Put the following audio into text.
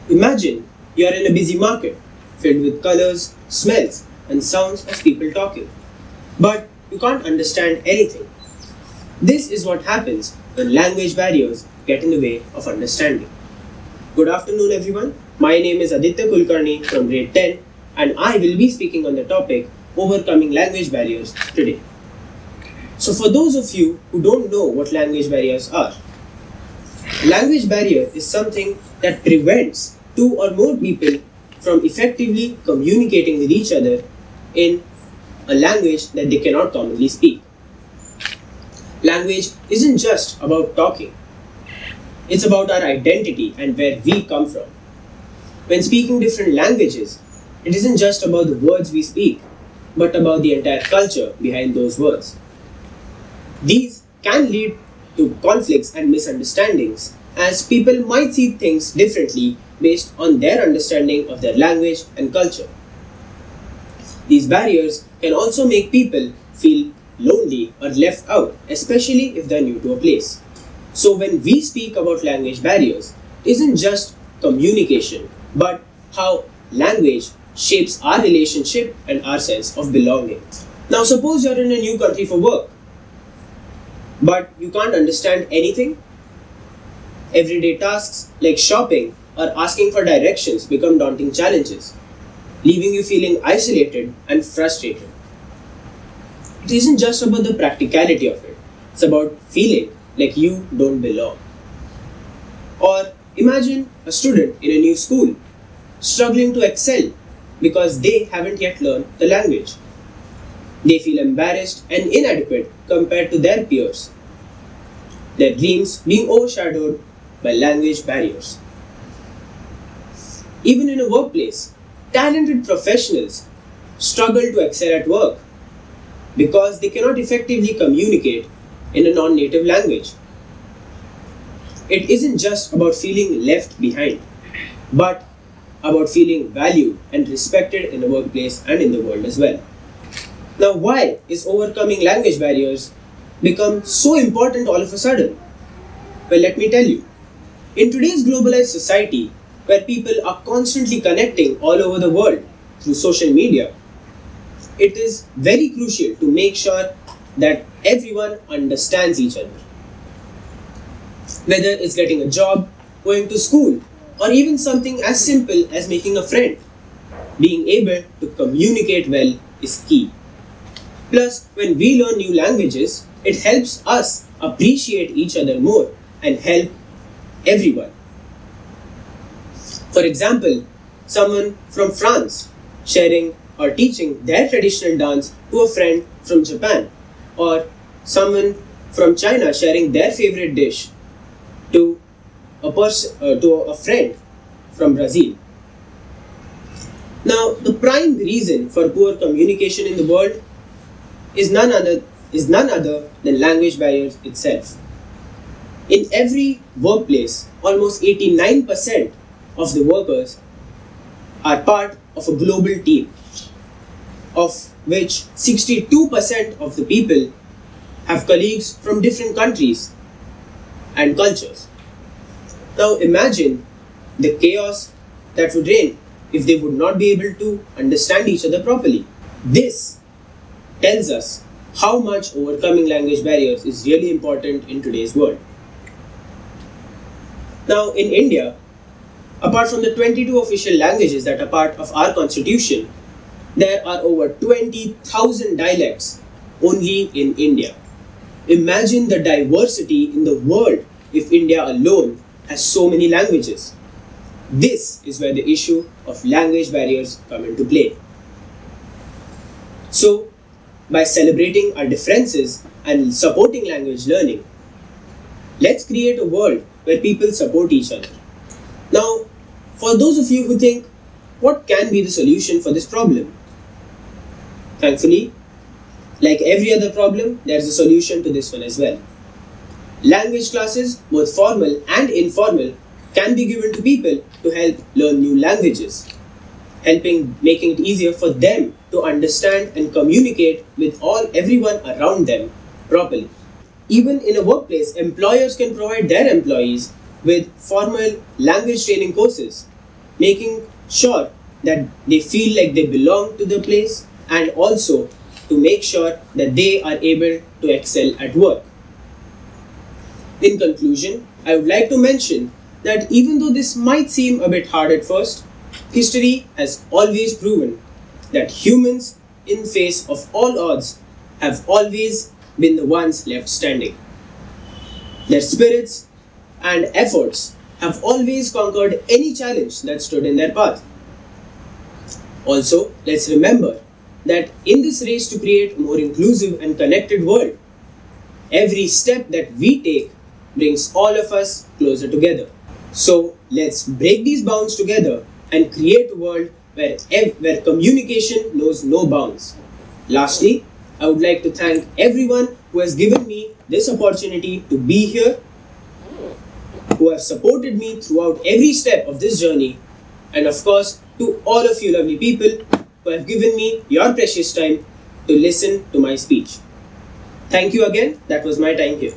Imagine you are in a busy market filled with colors, smells, and sounds of people talking. But you can't understand anything. This is what happens when language barriers get in the way of understanding. Good afternoon, everyone. My name is Aditya Kulkarni from grade 10, and I will be speaking on the topic overcoming language barriers today. So, for those of you who don't know what language barriers are, language barrier is something that prevents two or more people from effectively communicating with each other in a language that they cannot commonly speak. Language isn't just about talking, it's about our identity and where we come from. When speaking different languages, it isn't just about the words we speak, but about the entire culture behind those words. These can lead to conflicts and misunderstandings, as people might see things differently based on their understanding of their language and culture. These barriers can also make people feel lonely or left out, especially if they're new to a place. So, when we speak about language barriers, it isn't just communication, but how language shapes our relationship and our sense of belonging. Now, suppose you're in a new country for work, but you can't understand anything. Everyday tasks like shopping or asking for directions become daunting challenges, leaving you feeling isolated and frustrated. It isn't just about the practicality of it, it's about feeling like you don't belong. Or imagine a student in a new school struggling to excel because they haven't yet learned the language. They feel embarrassed and inadequate compared to their peers, their dreams being overshadowed by language barriers. Even in a workplace, talented professionals struggle to excel at work because they cannot effectively communicate in a non-native language. It isn't just about feeling left behind, but about feeling valued and respected in the workplace and in the world as well. Now, why is overcoming language barriers become so important all of a sudden? Well, let me tell you. In today's globalized society, where people are constantly connecting all over the world through social media, it is very crucial to make sure that everyone understands each other. Whether it's getting a job, going to school, or even something as simple as making a friend, being able to communicate well is key. Plus, when we learn new languages, it helps us appreciate each other more and help everyone. For example, someone from France sharing or teaching their traditional dance to a friend from Japan, or someone from China sharing their favorite dish to a friend from Brazil. Now, the prime reason for poor communication in the world is none other than language barriers itself. In every workplace, almost 89% of the workers are part of a global team, of which 62% of the people have colleagues from different countries and cultures. Now imagine the chaos that would reign if they would not be able to understand each other properly. This tells us how much overcoming language barriers is really important in today's world. Now, in India, apart from the 22 official languages that are part of our constitution, there are over 20,000 dialects only in India. Imagine the diversity in the world if India alone has so many languages. This is where the issue of language barriers come into play. So, by celebrating our differences and supporting language learning, let's create a world where people support each other. Now, for those of you who think, what can be the solution for this problem? Thankfully, like every other problem, there's a solution to this one as well. Language classes, both formal and informal, can be given to people to help learn new languages, making it easier for them to understand and communicate with everyone around them properly. Even in a workplace, employers can provide their employees with formal language training courses making sure that they feel like they belong to the place, and also to make sure that they are able to excel at work. In conclusion, I would like to mention that even though this might seem a bit hard at first, history has always proven that humans, in face of all odds, have always been the ones left standing. Their spirits and efforts have always conquered any challenge that stood in their path. Also, let's remember that in this race to create a more inclusive and connected world, every step that we take brings all of us closer together. So let's break these bounds together and create a world where communication knows no bounds. Lastly, I would like to thank everyone who has given me this opportunity to be here, who have supported me throughout every step of this journey, and of course, to all of you lovely people who have given me your precious time to listen to my speech. Thank you again. That was my time here.